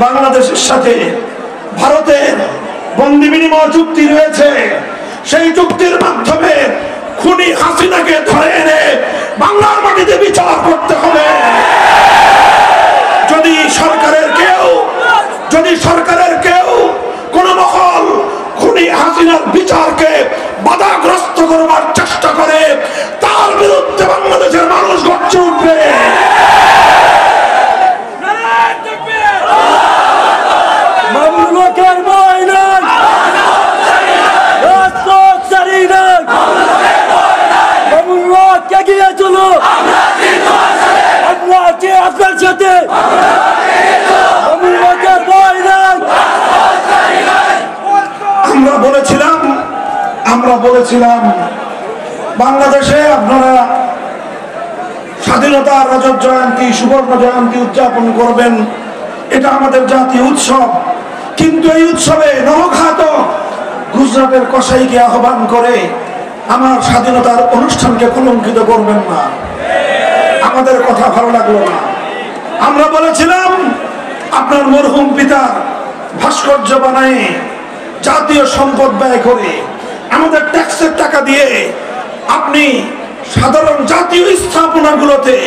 বাংলাদেশের সাথে ভারতের বন্দি বিনিময় চুক্তি রয়েছে। সেই চুক্তির মাধ্যমে খুনি হাসিনাকে ধরে এনে বাংলার মাটিতে বিচার করতে হবে। যদি সরকারের কেউ কোন মহল খুনি হাসিনার বিচারকে বাধাগ্রস্ত করবার চেষ্টা করে, তার বিরুদ্ধে বাংলাদেশের মানুষ গর্জে উঠবে। আমরা বলেছিলাম বাংলাদেশে আপনারা স্বাধীনতার রজত জয়ন্তী, সুবর্ণ জয়ন্তী উদযাপন করবেন, এটা আমাদের জাতীয় উৎসব। কিন্তু এই উৎসবে নরঘাতক গুজরাটের কসাইকে আহ্বান করে আমার স্বাধীনতার অনুষ্ঠানকে কলঙ্কিত করবেন না। আমাদের কথা ভালো লাগলো না। আমরা বলেছিলাম আপনার মরহুম পিতার ভাস্কর্য বানায় জাতীয় সম্পদ ব্যয় করে আমাদের ট্যাক্সের টাকা দিয়ে আপনি সাধারণ জাতীয় স্থাপনাগুলোতে,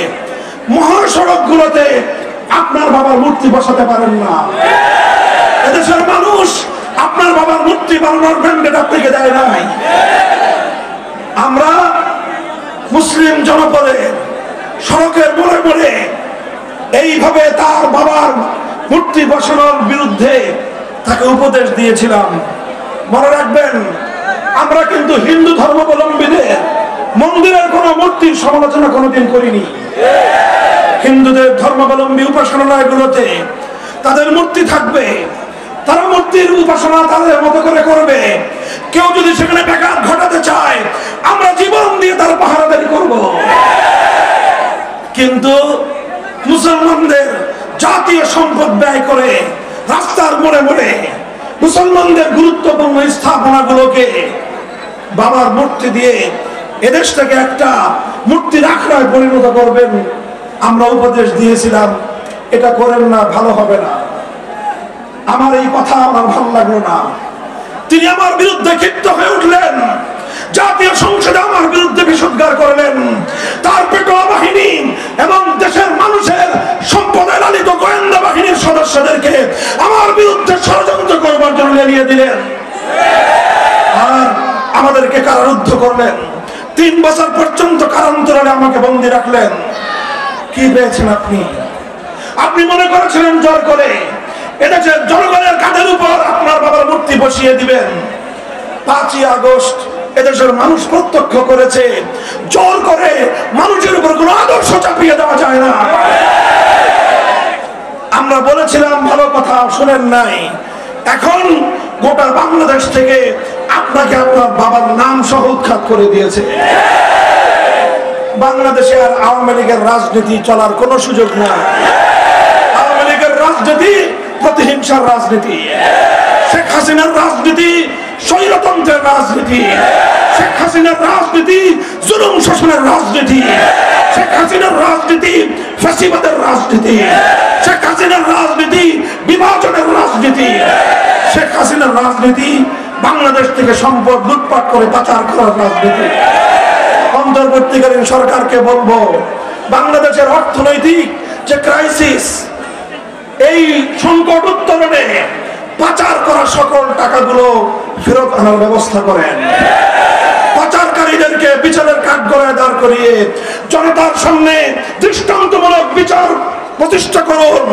মহাসড়কগুলোতে আপনার বাবার মূর্তি বসাতে পারেন না। এদেশের মানুষ আপনার বাবার মূর্তি বানানোর ম্যান্ডেট আপনাকে দেয় নাই। আমরা মুসলিম জনপদে সড়কের মোড়ে মোড়ে এইভাবে তার বাবার মূর্তি বসানোর বিরুদ্ধে তাকে উপদেশ দিয়েছিলাম। মনে রাখবেন, আমরা কিন্তু হিন্দু ধর্মাবলম্বীদের মন্দিরের কোন মূর্তির সমালোচনা কোনোদিন করিনি। হিন্দুদের ধর্মাবলম্বী উপাসনালয়গুলোতে তাদের মূর্তি থাকবে, তারা মূর্তির উপাসনা তাদের মতো করে করবে। কেউ যদি সেখানে ব্যাঘাত ঘটাতে চায়, আমরা জীবন দিয়ে তার পাহারাদারি করব। কিন্তু মুসলমানদের জাতীয় সম্পদ ব্যয় করে রাস্তার মোড়ে মোড়ে মুসলমানদের গুরুত্বপূর্ণ স্থাপনাগুলোকে বাবার মূর্তি দিয়ে এদেশ থেকে একটা মূর্তির আখড়ায় পরিণত করবেন, আমরা উপদেশ দিয়েছিলাম এটা করেন না, ভালো হবে না। আমার এই কথা আমার ভালো লাগলো না। তিনি আমার বিরুদ্ধে ক্ষিপ্ত হয়ে উঠলেন, জাতীয় সংসদে আমার বিরুদ্ধে বিষোদ্গার করলেন। তার পেটোয়া বাহিনী এবং দেশের মানুষের সম্পদে লালিত গোয়েন্দা বাহিনীর সদস্যদেরকে আমার বিরুদ্ধে ষড়যন্ত্র করবার জন্য লেলিয়ে দিলেন আর আমাদেরকে কারারুদ্ধ করলেন। 3 বছর পর্যন্ত কারান্তরালে আমাকে বন্দী রাখলেন। কি পেয়েছেন আপনি? আপনি মনে করেছিলেন জোর করে এদেশের জনগণের কাঁধের উপর আপনার বাবার মূর্তি বসিয়ে দিবেন। 5ই আগস্ট এদেশের মানুষ প্রত্যক্ষ করেছে, জোর করে মানুষের উপর কোন আদর্শ চাপিয়ে দেওয়া যায় না। আমরা বলেছিলাম ভালো কথা, শুনেন নাই। এখন গোটা বাংলাদেশ থেকে আপনাকে আপনার বাবার নাম সহ উৎখাত করে দিয়েছে। বাংলাদেশে আর আওয়ামী লীগের রাজনীতি চলার কোনো সুযোগ নাই। আওয়ামী লীগের রাজনীতি প্রতিহিংসার রাজনীতি, শেখ হাসিনার রাজনীতি স্বৈরতন্ত্রের রাজনীতি, শেখ হাসিনার রাজনীতি জুলুম শোষণের রাজনীতি, শেখ হাসিনার রাজনীতি ফ্যাসিবাদের রাজনীতি, শেখ হাসিনার রাজনীতি বিভাজনের রাজনীতি, শেখ হাসিনার রাজনীতি বাংলাদেশ থেকে সম্পদ লুটপাট করে পাচার করার রাজনীতি। অন্তর্বর্তীকালীন সরকারকে বলবো, বাংলাদেশের অর্থনৈতিক যে ক্রাইসিস, এই সংকট উত্তরণে পাচার করা সকল টাকাগুলো ফেরত আনার ব্যবস্থা করেন। পাচারকারীদেরকে বিচারের কাঠগড়ায় দাঁড় করিয়ে জনতার সামনে দৃষ্টান্তমূলক বিচার প্রতিষ্ঠা করুন।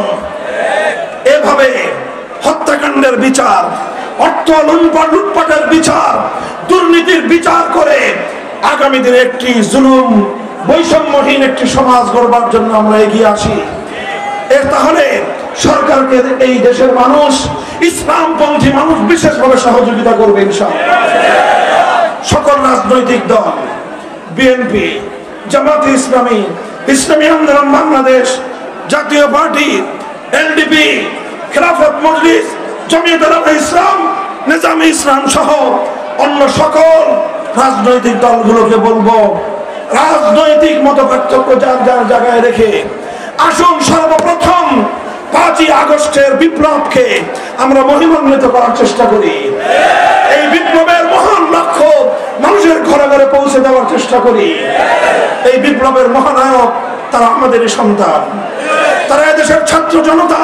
এভাবে হত্যাকাণ্ডের বিচার, অর্থ লুটপাটের বিচার, দুর্নীতির বিচার করে আগামী দিনে একটি জুলুম বৈষম্যহীন একটি সমাজ গড়বার জন্য আমরা এগিয়ে আসি। এর তাহলে সরকারকে এই দেশের মানুষ, ইসলামপন্থী মানুষ বিশেষভাবে সহযোগিতা করবে ইনশাআল্লাহ। সকল রাজনৈতিক দল, বিএনপি, জামাতে ইসলামী, ইসলামী আন্দোলন বাংলাদেশ, জাতীয় পার্টি, এলডিপি, খেলাফত মজলিস, জমিয়ত উলামা ইসলাম, নিজামে ইসলাম সহ অন্য সকল রাজনৈতিক দলগুলোকে বলবো, রাজনৈতিক মতপার্থক্য যার যার জায়গায় রেখে আসুন সর্বপ্রথম 5ই আগস্টের বিপ্লবকে আমরা মহিমান্বিত করার চেষ্টা করি। এই বিপ্লবের মহান লক্ষ্য মানুষের ঘরে ঘরে পৌঁছে দেওয়ার চেষ্টা করি। এই বিপ্লবের মহানায়ক তারা আমাদেরই সন্তান, তারা এদেশের ছাত্র জনতা।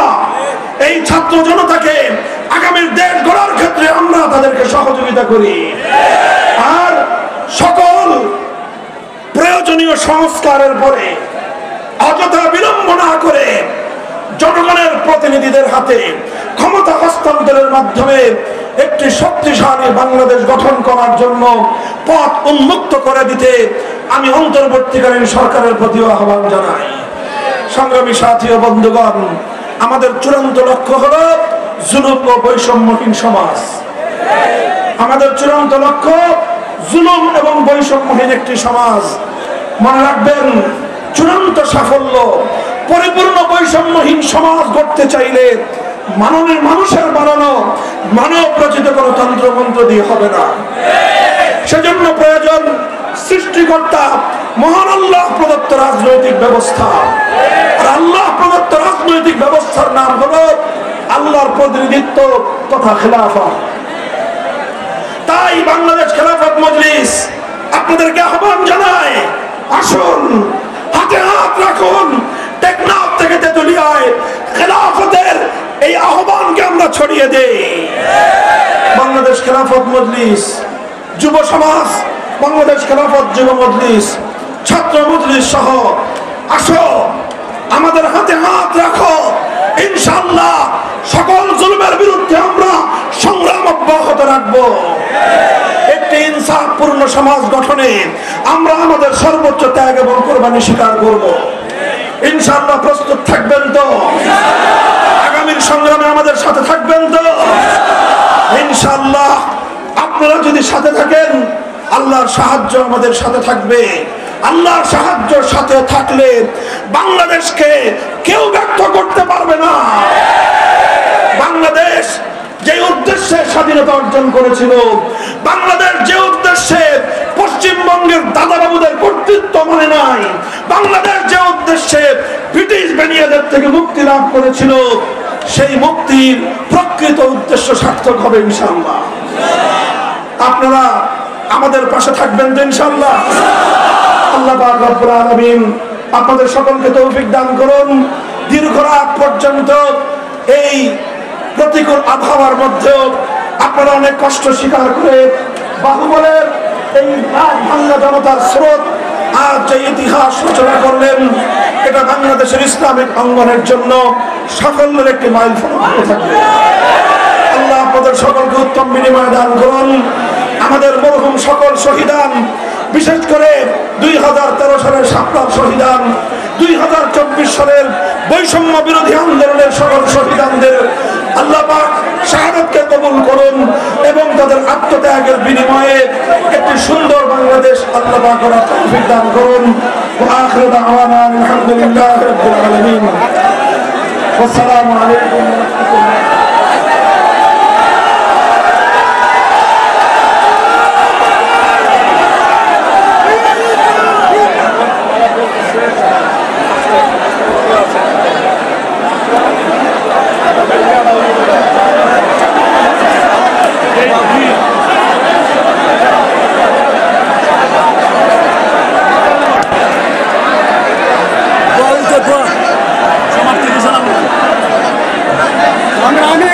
এই ছাত্র জনতাকে আগামীর দেশ গড়ার ক্ষেত্রে আমরা তাদেরকে সহযোগিতা করি। আর সকল প্রয়োজনীয় সংস্কারের পরে অযথা বিলম্ব না করে জনগণের প্রতিনিধিদের হাতে ক্ষমতা হস্তান্তরের মাধ্যমে একটি শক্তিশালী বাংলাদেশ গঠন করার জন্য পথ উন্মুক্ত করে দিতে আমি অন্তর্বর্তীকালীন সরকারের প্রতি আহ্বান জানাই। সংগ্রামী সাথী ও বন্ধুগণ, আমাদের চূড়ান্ত লক্ষ্য হলো জুলুম ও বৈষম্যহীন সমাজ। আমাদের চূড়ান্ত লক্ষ্য জুলুম এবং বৈষম্যহীন একটি সমাজ। মনে রাখবেন, চূড়ান্ত সাফল্য পরিপূর্ণ বৈষম্যহীন সমাজ গড়তে চাইলে মানুষের বানানো মানব রচিত কোনো তন্ত্রমন্ত্র দিয়ে হবে না। সেজন্য প্রয়োজন সৃষ্টিকর্তা মহান আল্লাহ প্রদত্ত রাজনৈতিক ব্যবস্থা। আর আল্লাহ প্রদত্ত রাজনৈতিক ব্যবস্থার নাম হলো আল্লাহর প্রতিনিধিত্ব তথা খেলাফত। তাই বাংলাদেশ খেলাফত মজলিস আপনাদেরকে আহ্বান জানায়, আসুন হাতে হাত রাখুন, টেকনাফ থেকে তেতুলিয়ায় খেলাফতের এই আহ্বানকে আমরা ছড়িয়ে দেই। বাংলাদেশ খেলাফত মজলিস, যুব সমাজ, বাংলাদেশ খেলাফত যুব মজলিস, ছাত্র মজলিস সহ আসো, আমাদের হাতে হাত রাখো। ইনশাআল্লাহ সকল জুলুমের বিরুদ্ধে আমরা সংগ্রাম অব্যাহত রাখবো। একটি ইনসাফপূর্ণ সমাজ গঠনে আমরা আমাদের সর্বোচ্চ ত্যাগ এবং কোরবানি স্বীকার করব। ইনশাআল্লাহ প্রস্তুত থাকবেন তো? আগামীর সংগ্রামে আমাদের সাথে থাকবেন তো? ইনশাআল্লাহ আপনারা যদি সাথে থাকেন, আল্লাহর সাহায্য আমাদের সাথে থাকবে। আল্লাহর সাহায্য সাথে থাকলে বাংলাদেশকে কেউ ব্যর্থ করতে পারবে না। বাংলাদেশ যে উদ্দেশ্যে স্বাধীনতা অর্জন করেছিল, বাংলাদেশ যে উদ্দেশ্যে পশ্চিমবঙ্গের দাদাবাবুদের কর্তৃত্ব মানে নাই, বাংলাদেশ যে উদ্দেশ্যে ব্রিটিশ বেনিয়াদের থেকে মুক্তি লাভ করেছিল, সেই মুক্তির প্রকৃত উদ্দেশ্য সার্থক হবে ইনশাআল্লাহ। আপনারা আমাদের পাশে থাকবেন তো ইনশাআল্লাহ? আল্লাহ পাক রব্বুল আলামিন আপনাদের সকলকে তৌফিক দান করুন। দীর্ঘ রাত পর্যন্ত এই প্রতিকূল আবহাওয়ার মধ্যেও আপনারা অনেক কষ্ট স্বীকার করে বাহুবলের এই বাংলা জনতার স্রোত আজ যে ইতিহাস সূচনা করলেন, এটা বাংলাদেশের ইসলামিক অঙ্গনের জন্য সাফল্যের একটি মাইলফলক হয়ে থাকবে। আল্লাহ আপনাদের সকলকে উত্তম বিনিময় দান করুন। আমাদের মরহুম সকল শহীদান, বিশেষ করে 2013 সালের শাপলার শহীদান, 2024 সালের বৈষম্য বিরোধী আন্দোলনের সকল শহীদানদের আল্লাহ পাক শাহাদাতকে কবুল করুন এবং তাদের আত্মত্যাগের বিনিময়ে একটি সুন্দর বাংলাদেশ আল্লাহ পাক করার তৌফিক দান করুন। ওয়া আখিরু দাওয়ানা আলহামদুলিল্লাহি রাব্বিল আলামিন। আসসালামু আলাইকুম ওয়া রাহমাতুল্লাহ। আমি